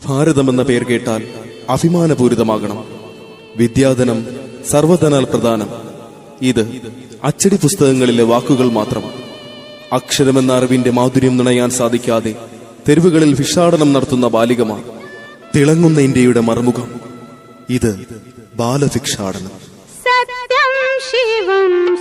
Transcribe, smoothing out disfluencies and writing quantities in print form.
ഭാരതമെന്ന പേർ കേട്ടാൽ അഭിമാനപൂരിതമാകണം. വിദ്യാധനം സർവധനാൽ പ്രധാനം. ഇത് അച്ചടി പുസ്തകങ്ങളിലെ വാക്കുകൾ മാത്രം. അക്ഷരമെന്ന അറിവിന്റെ മാധുര്യം നുണയാൻ സാധിക്കാതെ തെരുവുകളിൽ ഭിക്ഷാടനം നടത്തുന്ന ബാലികമാർ. തിളങ്ങുന്ന ഇന്ത്യയുടെ മറുമുഖം. ഇത് ബാലഭിക്ഷാടനം. സത്യം ശിവം